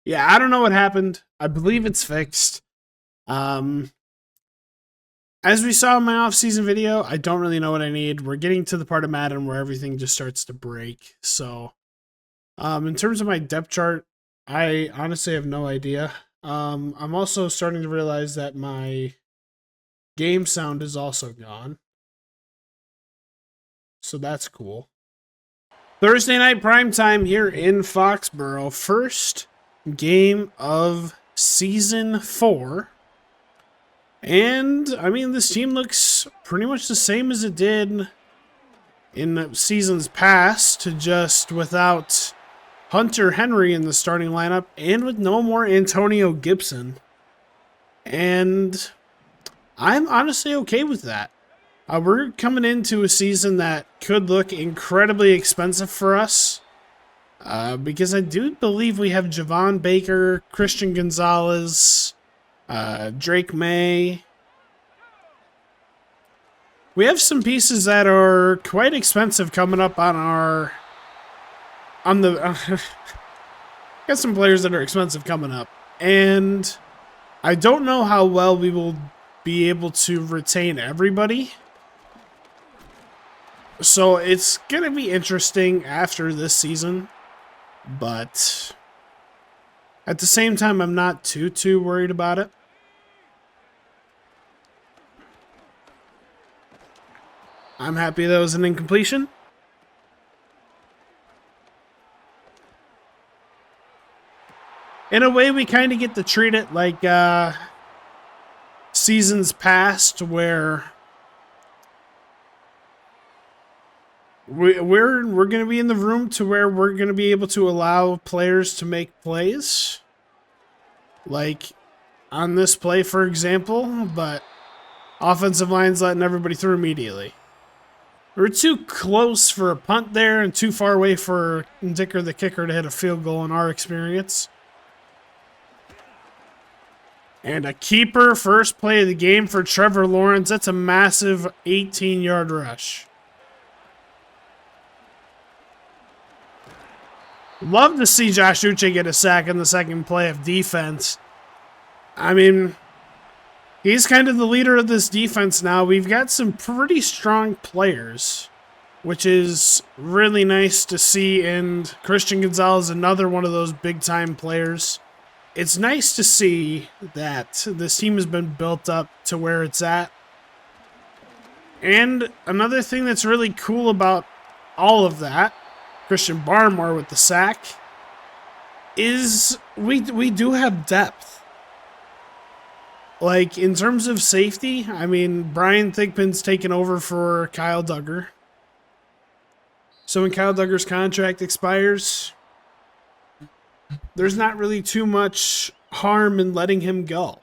Yeah, I don't know what happened. I believe it's fixed. Um, as we saw in my off-season video, I don't really know what I need. We're getting to the part of Madden where everything just starts to break. So, in terms of my depth chart, I honestly have no idea. I'm also starting to realize that my game sound is also gone. So that's cool. Thursday night primetime here in Foxborough. First game of season 4. And, I mean, this team looks pretty much the same as it did in seasons past, just without Hunter Henry in the starting lineup and with no more Antonio Gibson. And I'm honestly okay with that. We're coming into a season that could look incredibly expensive for us. Because I do believe we have Javon Baker, Christian Gonzalez, Drake May. We have some pieces that are quite expensive coming up on our... got some players that are expensive coming up. And I don't know how well we will be able to retain everybody. So it's going to be interesting after this season. But at the same time, I'm not too worried about it. I'm happy that was an incompletion. In a way, we kind of get to treat it like seasons past, where we're going to be in the room to where we're going to be able to allow players to make plays. Like on this play, for example, but offensive line's letting everybody through immediately. We're too close for a punt there and too far away for Dicker the kicker to hit a field goal in our experience. And a keeper first play of the game for Trevor Lawrence. That's a massive 18-yard rush. Love to see Josh Uche get a sack in the second play of defense. I mean, he's kind of the leader of this defense now. We've got some pretty strong players, which is really nice to see. And Christian Gonzalez, another one of those big-time players. It's nice to see that this team has been built up to where it's at. And another thing that's really cool about all of that, Christian Barmore with the sack, is we do have depth. Like, in terms of safety, I mean, Brian Thigpen's taken over for Kyle Duggar. So when Kyle Duggar's contract expires, there's not really too much harm in letting him go.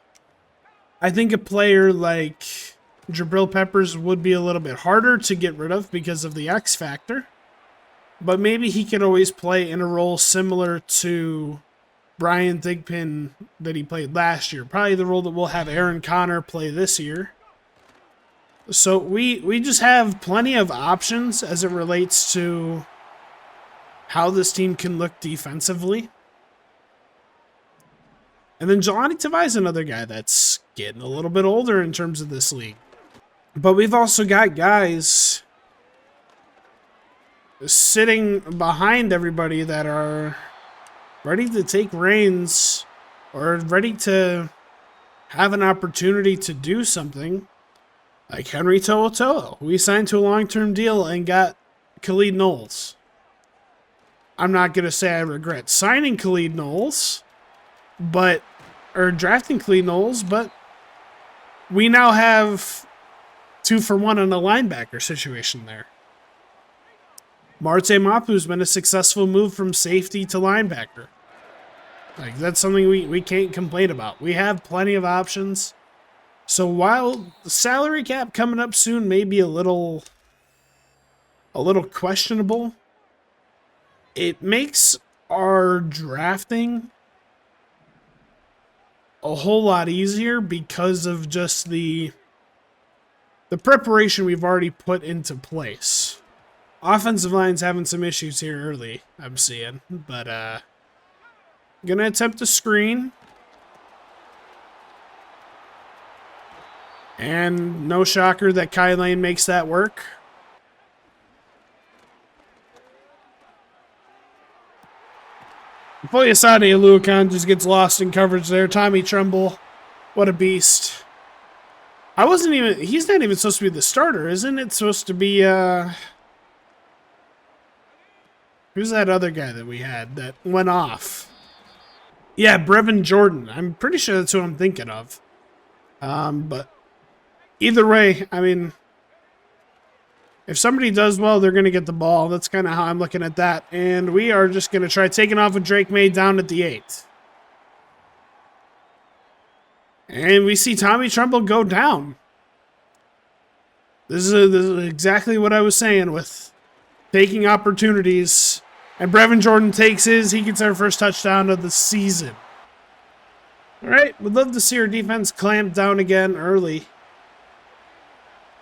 I think a player like Jabril Peppers would be a little bit harder to get rid of because of the X factor. But maybe he could always play in a role similar to Brian Thigpen that he played last year. Probably the role that we'll have Aaron Connor play this year. So we just have plenty of options as it relates to how this team can look defensively. And then Jelani Tavai is another guy that's getting a little bit older in terms of this league. But we've also got guys sitting behind everybody that are ready to take reins or ready to have an opportunity to do something. Like Henry To'oTo'o. We signed to a long-term deal and got Khalid Knowles. I'm not going to say I regret signing Khalid Knowles, or drafting Khalid Knowles, but we now have 2-for-1 in a linebacker situation there. Marte Mapu's been a successful move from safety to linebacker. Like, that's something we can't complain about. We have plenty of options. So while the salary cap coming up soon may be a little questionable, it makes our drafting a whole lot easier because of just the preparation we've already put into place. Offensive line's having some issues here early, I'm seeing, but Gonna attempt a screen. And no shocker that Kai Lane makes that work. Foyesade Aluakan just gets lost in coverage there. Tommy Tremble, what a beast. He's not even supposed to be the starter, isn't it? Supposed to be, who's that other guy that we had that went off? Yeah, Brevin Jordan. I'm pretty sure that's who I'm thinking of. But either way, I mean, if somebody does well, they're going to get the ball. That's kind of how I'm looking at that. And we are just going to try taking off with Drake May down at the 8. And we see Tommy Tremble go down. This is exactly what I was saying with taking opportunities. And Brevin Jordan takes his. He gets our first touchdown of the season. All right, we'd love to see our defense clamp down again early.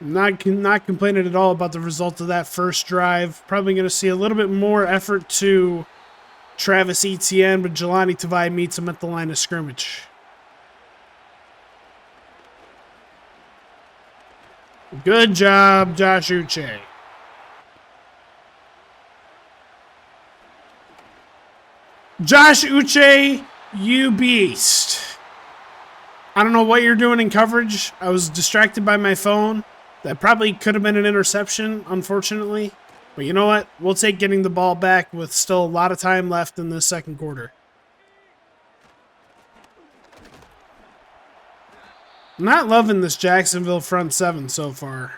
Not complaining at all about the result of that first drive. Probably going to see a little bit more effort to Travis Etienne, but Jelani Tavai meets him at the line of scrimmage. Good job, Josh Uche. Josh Uche, you beast. I don't know what you're doing in coverage. I was distracted by my phone. That probably could have been an interception, unfortunately. But you know what? We'll take getting the ball back with still a lot of time left in the second quarter. Not loving this Jacksonville front seven so far.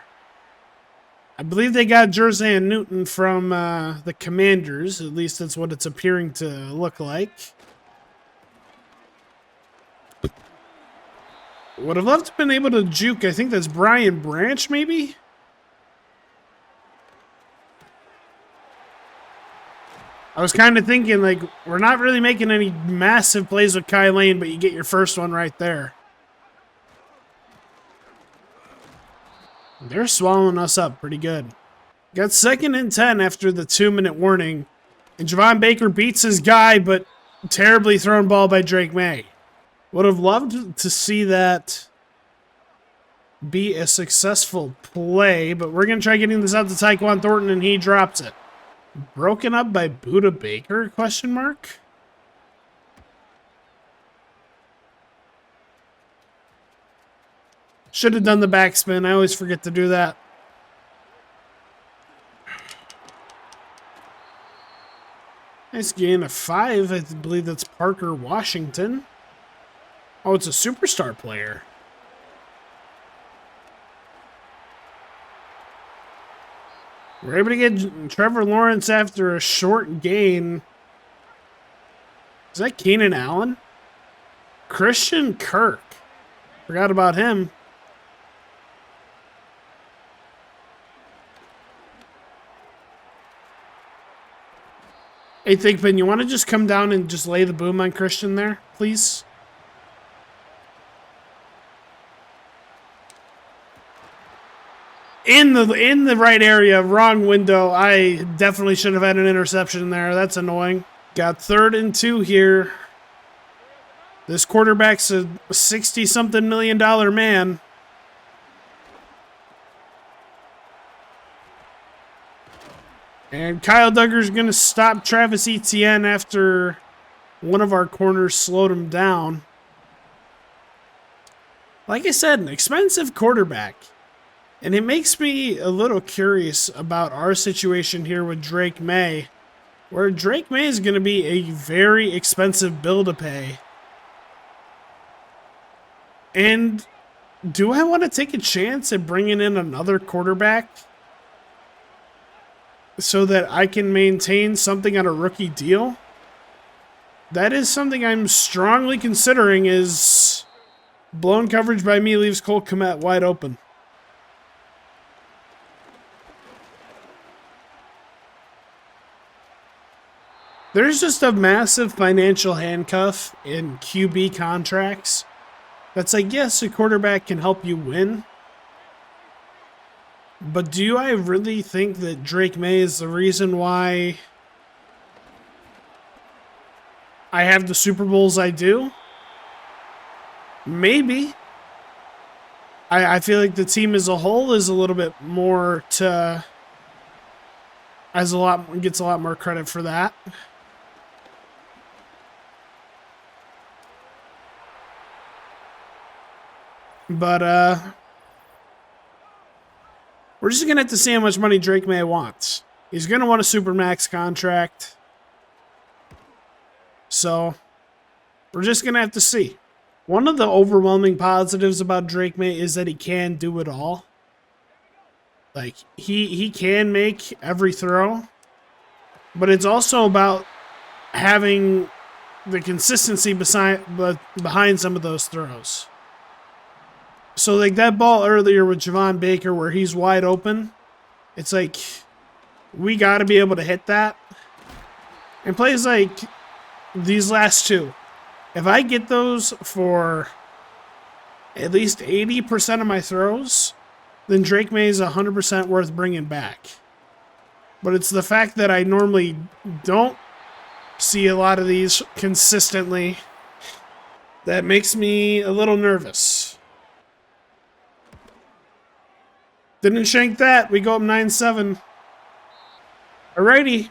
I believe they got Jersey and Newton from the Commanders. At least that's what it's appearing to look like. Would have loved to have been able to juke. I think that's Brian Branch, maybe? I was kind of thinking, like, we're not really making any massive plays with Kai Lane, but you get your first one right there. They're swallowing us up pretty good. Got 2nd and 10 after the 2-minute warning. And Javon Baker beats his guy, but terribly thrown ball by Drake May. Would have loved to see that be a successful play, but we're going to try getting this out to Tyquan Thornton, and he drops it. Broken up by Buda Baker, question mark? Should have done the backspin. I always forget to do that. Nice gain of 5. I believe that's Parker Washington. Oh, it's a superstar player. We're able to get Trevor Lawrence after a short gain. Is that Keenan Allen? Christian Kirk. Forgot about him. Hey, Thigpen, you want to just come down and just lay the boom on Christian there, please? In the right area, wrong window. I definitely should have had an interception there. That's annoying. Got 3rd and 2 here. This quarterback's a 60-something million man. And Kyle Duggar's going to stop Travis Etienne after one of our corners slowed him down. Like I said, an expensive quarterback. And it makes me a little curious about our situation here with Drake May, where Drake May is going to be a very expensive bill to pay. And do I want to take a chance at bringing in another quarterback so that I can maintain something on a rookie deal? That is something I'm strongly considering. Is blown coverage by me leaves Cole Kmet wide open. There's just a massive financial handcuff in QB contracts. That's like, yes, a quarterback can help you win. But do I really think that Drake May is the reason why I have the Super Bowls I do. Maybe. I feel like the team as a whole is a little bit more to... gets a lot more credit for that. But, we're just going to have to see how much money Drake May wants. He's going to want a Supermax contract. So, we're just going to have to see. One of the overwhelming positives about Drake May is that he can do it all. Like, he can make every throw. But it's also about having the consistency behind some of those throws. So, like, that ball earlier with Javon Baker where he's wide open, it's like, we got to be able to hit that. And plays like these last two, if I get those for at least 80% of my throws, then Drake May is 100% worth bringing back. But it's the fact that I normally don't see a lot of these consistently that makes me a little nervous. Didn't shank that. We go up 9-7. Alrighty.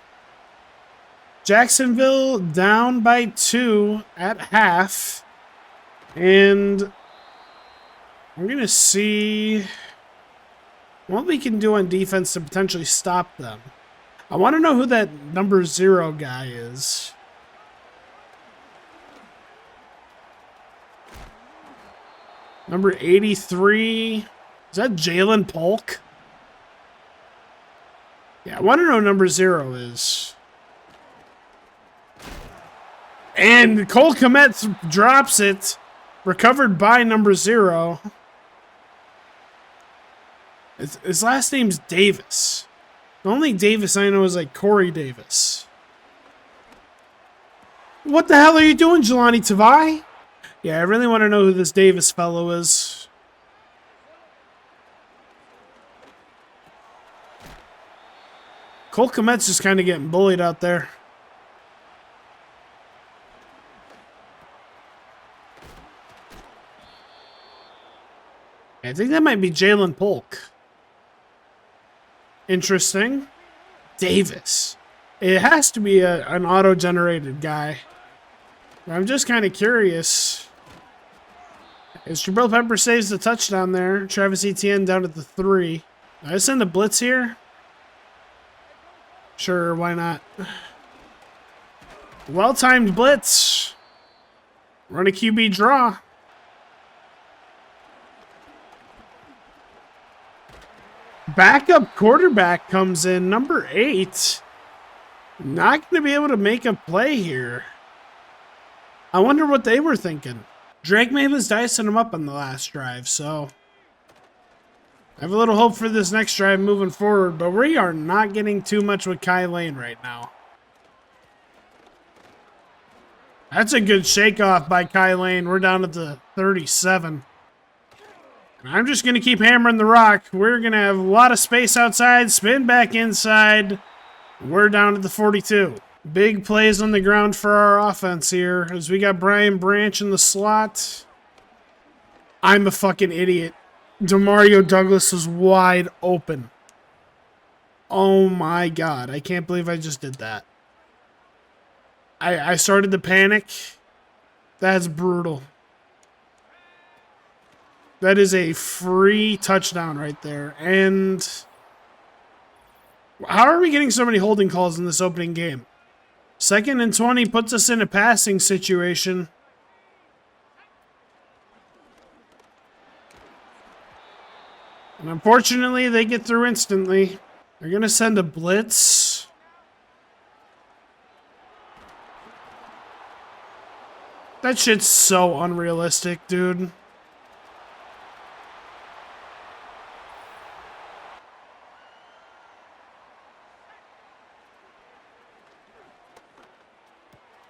Jacksonville down by 2 at half. And I'm going to see what we can do on defense to potentially stop them. I want to know who that number 0 guy is. Number 83. Is that Jalen Polk? Yeah, I want to know who number 0 is. And Cole Kmet drops it. Recovered by number 0. His last name's Davis. The only Davis I know is like Corey Davis. What the hell are you doing, Jelani Tavai? Yeah, I really want to know who this Davis fellow is. Cole Kmet's just kind of getting bullied out there. I think that might be Jalen Polk. Interesting. Davis. It has to be an auto-generated guy. I'm just kind of curious. As Jabril Pepper saves the touchdown there. Travis Etienne down at the 3. Did I send a blitz here? Sure, why not? Well-timed blitz. Run a QB draw. Backup quarterback comes in, number 8. Not going to be able to make a play here. I wonder what they were thinking. Drake May was dicing him up on the last drive, so I have a little hope for this next drive moving forward, but we are not getting too much with Kai Lane right now. That's a good shakeoff by Kai Lane. We're down at the 37. I'm just going to keep hammering the rock. We're going to have a lot of space outside, spin back inside. We're down at the 42. Big plays on the ground for our offense here as we got Brian Branch in the slot. I'm a fucking idiot. Demario Douglas was wide open. Oh my God. I can't believe I just did that. I started to panic. That's brutal. That is a free touchdown right there. And how are we getting so many holding calls in this opening game? 2nd and 20 puts us in a passing situation. And unfortunately, they get through instantly. They're going to send a blitz. That shit's so unrealistic, dude.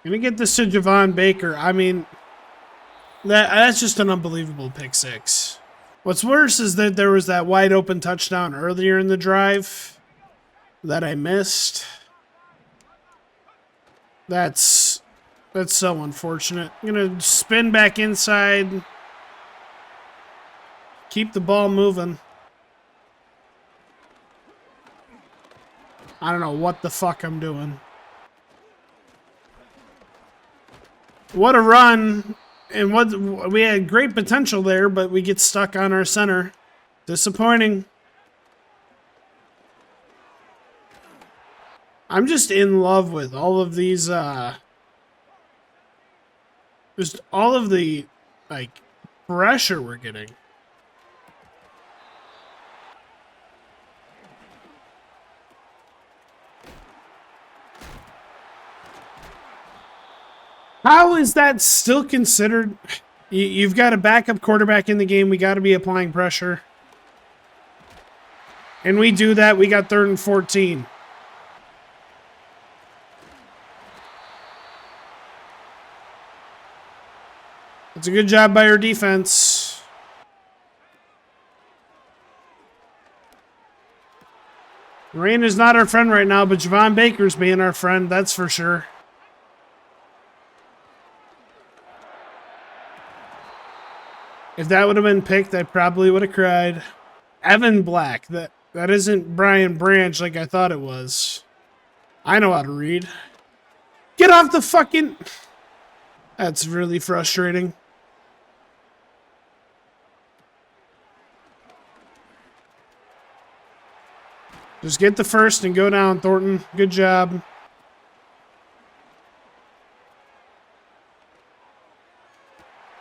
Gonna get this to Javon Baker. I mean, that's just an unbelievable pick 6. What's worse is that there was that wide open touchdown earlier in the drive that I missed. That's That's so unfortunate. I'm gonna spin back inside. Keep the ball moving. I don't know what the fuck I'm doing. What a run. And what we had great potential there, but we get stuck on our center. Disappointing. I'm just in love with all of these just all of the like pressure we're getting. How is that still considered? You've got a backup quarterback in the game. We got to be applying pressure. And we do that. We got 3rd and 14. It's a good job by our defense. Rain is not our friend right now, but Javon Baker's being our friend. That's for sure. If that would have been picked, I probably would have cried. Evan Black. That isn't Brian Branch like I thought it was. I know how to read. Get off the fucking... That's really frustrating. Just get the first and go down, Thornton. Good job.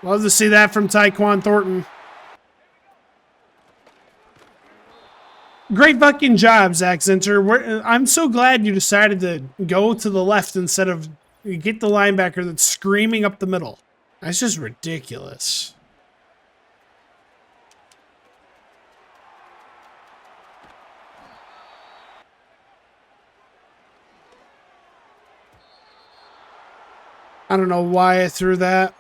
Love to see that from Tyquan Thornton. Great fucking job, Zach Zinter. I'm so glad you decided to go to the left instead of get the linebacker that's screaming up the middle. That's just ridiculous. I don't know why I threw that.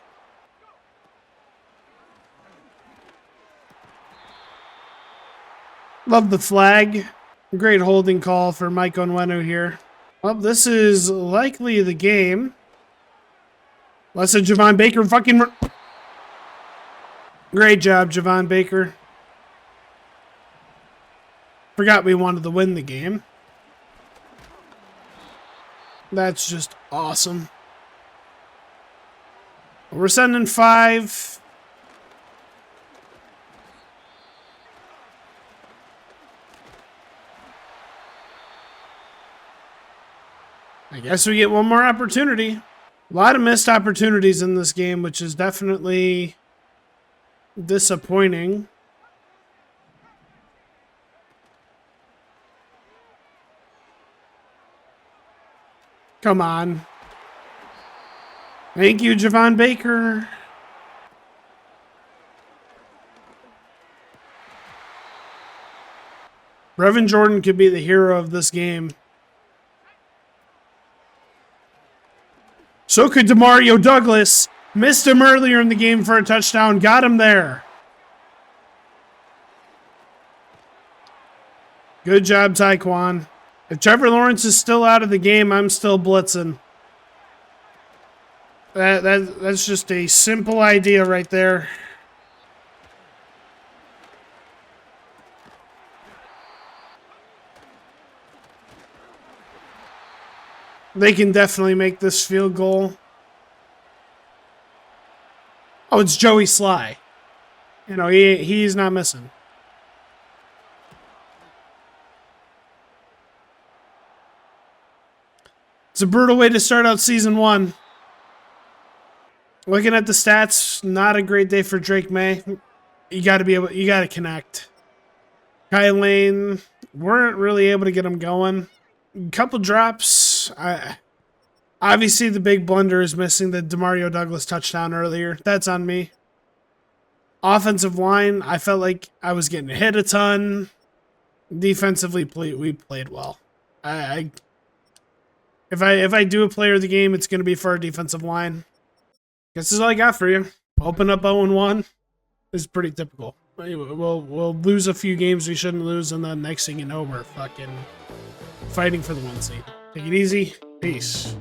Love the flag. Great holding call for Mike Onwenu here. Well, this is likely the game. Unless it's Javon Baker fucking... Great job, Javon Baker. Forgot we wanted to win the game. That's just awesome. We're sending 5. I guess we get one more opportunity. A lot of missed opportunities in this game, which is definitely disappointing. Come on. Thank you, Javon Baker. Brevin Jordan could be the hero of this game. So could Demario Douglas. Missed him earlier in the game for a touchdown. Got him there. Good job, Tyquan. If Trevor Lawrence is still out of the game, I'm still blitzing. That's just a simple idea right there. They can definitely make this field goal. Oh, it's Joey Sly. You know, he's not missing. It's a brutal way to start out season 1. Looking at the stats, not a great day for Drake May. You got to connect. Kyle Lane, weren't really able to get him going. Couple drops. Obviously, the big blunder is missing the Demario Douglas touchdown earlier. That's on me. Offensive line, I felt like I was getting hit a ton. Defensively, we played well. If I do a player of the game, it's going to be for our defensive line. Guess this is all I got for you. Open up 0-1. This is pretty typical. We'll lose a few games we shouldn't lose, and then next thing you know, we're fucking fighting for the 1 seed. Take it easy. Peace.